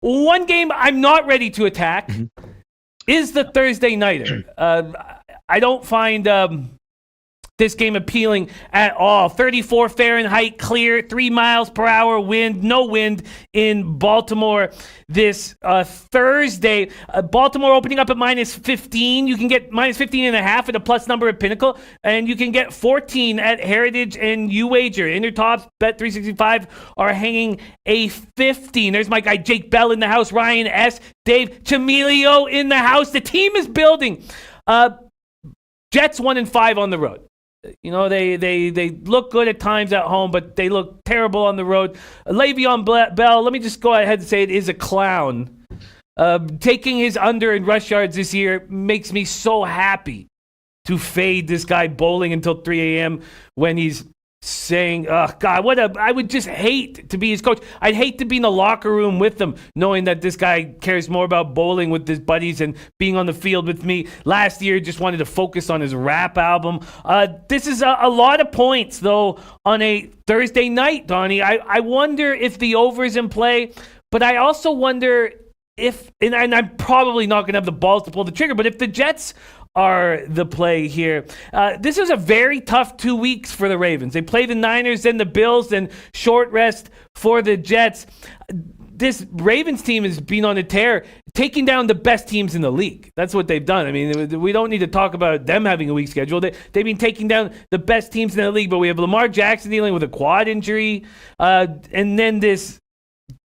One game I'm not ready to attack is the Thursday nighter. I don't find this game appealing at all. 34 Fahrenheit, clear, 3 miles per hour wind, no wind in Baltimore this Thursday. Baltimore opening up at minus 15. You can get minus 15 and a half at a plus number at Pinnacle, and you can get 14 at Heritage and UWager. Intertops, Bet365 are hanging a 15. There's my guy Jake Bell in the house, Ryan S., Dave Chamilio in the house. The team is building. Jets 1-5 on the road. You know, they look good at times at home, but they look terrible on the road. Le'Veon Bell, let me just go ahead and say it, is a clown. Taking his under in rush yards this year makes me so happy to fade this guy bowling until 3 a.m. when he's saying, oh, God, I would just hate to be his coach. I'd hate to be in the locker room with him, knowing that this guy cares more about bowling with his buddies and being on the field with me. Last year, just wanted to focus on his rap album. This is a lot of points, though, on a Thursday night, Donnie. I wonder if the over is in play, but I also wonder if, and I'm probably not going to have the balls to pull the trigger, but if the Jets are the play here. This was a very tough 2 weeks for the Ravens. They play the Niners, then the Bills, then short rest for the Jets. This Ravens team has been on a tear, taking down the best teams in the league. That's what they've done. I mean, we don't need to talk about them having a weak schedule. They've been taking down the best teams in the league, but we have Lamar Jackson dealing with a quad injury, and then this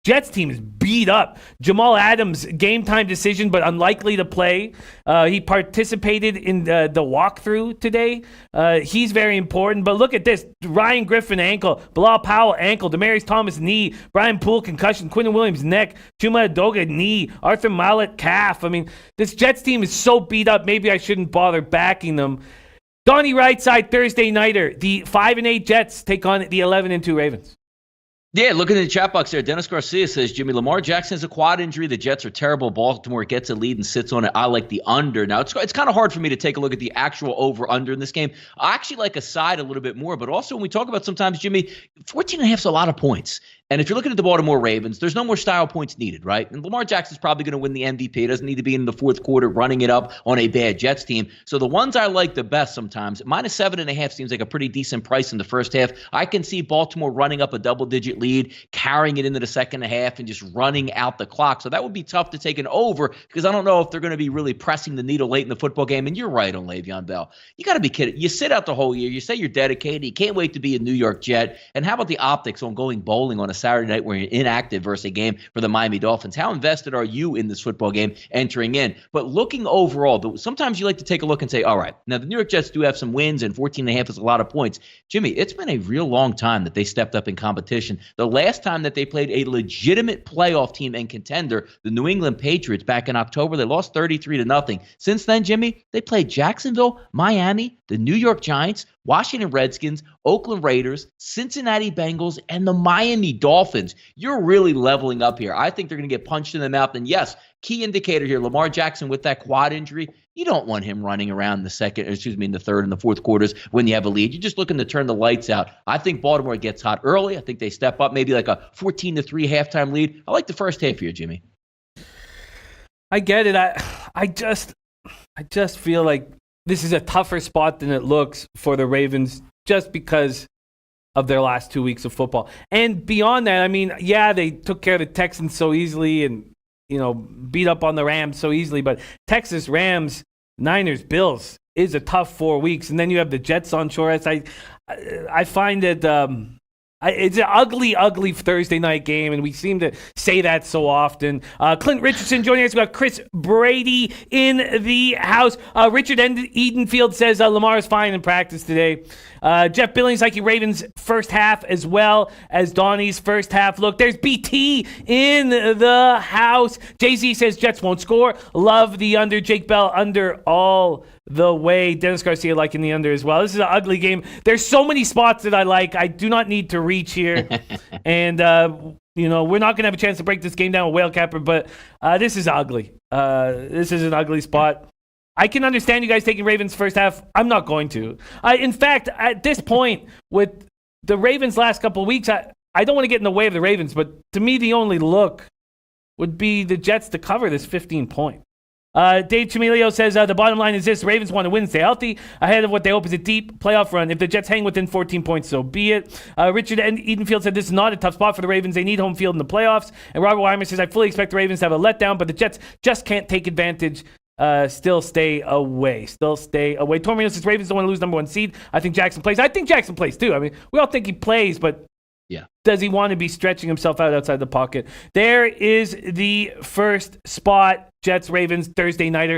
Jets team is beat up. Jamal Adams, game time decision, but unlikely to play. He participated in the walkthrough today. He's very important. But look at this. Ryan Griffin, ankle. Bilal Powell, ankle. Demaryius Thomas, knee. Brian Poole, concussion. Quinton Williams, neck. Chuma Adoga, knee. Arthur Mallett, calf. I mean, this Jets team is so beat up, maybe I shouldn't bother backing them. Donnie right side, Thursday nighter. The 5-8 Jets take on the 11-2 Ravens. Yeah, looking at the chat box there, Dennis Garcia says, Jimmy, Lamar Jackson has a quad injury. The Jets are terrible. Baltimore gets a lead and sits on it. I like the under. Now, it's kind of hard for me to take a look at the actual over-under in this game. I actually like a side a little bit more, but also when we talk about sometimes, Jimmy, 14.5 is a lot of points. And if you're looking at the Baltimore Ravens, there's no more style points needed, right? And Lamar Jackson's probably going to win the MVP. He doesn't need to be in the fourth quarter running it up on a bad Jets team. So the ones I like the best sometimes, minus 7.5 seems like a pretty decent price in the first half. I can see Baltimore running up a double-digit lead, carrying it into the second half, and just running out the clock. So that would be tough to take an over because I don't know if they're going to be really pressing the needle late in the football game. And you're right on Le'Veon Bell. You got to be kidding. You sit out the whole year. You say you're dedicated. You can't wait to be a New York Jet. And how about the optics on going bowling on a Saturday night where you're inactive versus a game for the Miami Dolphins? How invested are you in this football game entering in? But looking overall, sometimes you like to take a look and say, all right, now the New York Jets do have some wins, and 14.5 is a lot of points. Jimmy, it's been a real long time that they stepped up in competition. The last time that they played a legitimate playoff team and contender, the New England Patriots, back in October, they lost 33-0. Since then, Jimmy, they played Jacksonville, Miami, the New York Giants, Washington Redskins, Oakland Raiders, Cincinnati Bengals, and the Miami Dolphins. You're really leveling up here. I think they're going to get punched in the mouth. And yes, key indicator here, Lamar Jackson with that quad injury, you don't want him running around in the third and the fourth quarters when you have a lead. You're just looking to turn the lights out. I think Baltimore gets hot early. I think they step up, maybe like a 14-3 halftime lead. I like the first half here, Jimmy. I get it. I just feel like this is a tougher spot than it looks for the Ravens just because of their last 2 weeks of football. And beyond that, I mean, yeah, they took care of the Texans so easily and, you know, beat up on the Rams so easily. But Texas, Rams, Niners, Bills is a tough 4 weeks. And then you have the Jets on shore. I find it it's an ugly, ugly Thursday night game, and we seem to say that so often. Clint Richardson joining us. We've got Chris Brady in the house. Richard Edenfield says Lamar is fine in practice today. Jeff Billings, like Ravens first half as well as Donnie's first half look. There's BT in the house. Jay-Z says Jets won't score. Love the under. Jake Bell under all the way. Dennis Garcia liking the under as well. This is an ugly game. There's so many spots that I like. I do not need to reach here. And, you know, we're not going to have a chance to break this game down with Whale Capper, but this is ugly. This is an ugly spot. I can understand you guys taking Ravens first half. I'm not going to. In fact, at this point, with the Ravens last couple of weeks, I don't want to get in the way of the Ravens, but to me, the only look would be the Jets to cover this 15 point. Dave Chimilio says the bottom line is this: Ravens want to win, stay healthy, ahead of what they hope is a deep playoff run. If the Jets hang within 14 points, so be it. Richard Edenfield said this is not a tough spot for the Ravens. They need home field in the playoffs. And Robert Weimer says, I fully expect the Ravens to have a letdown, but the Jets just can't take advantage. Still stay away. Tormino says Ravens don't want to lose number 1 seed. I think Jackson plays. I think Jackson plays too. I mean, we all think he plays, but yeah, does he want to be stretching himself out outside the pocket? There is the first spot. Jets, Ravens, Thursday nighter.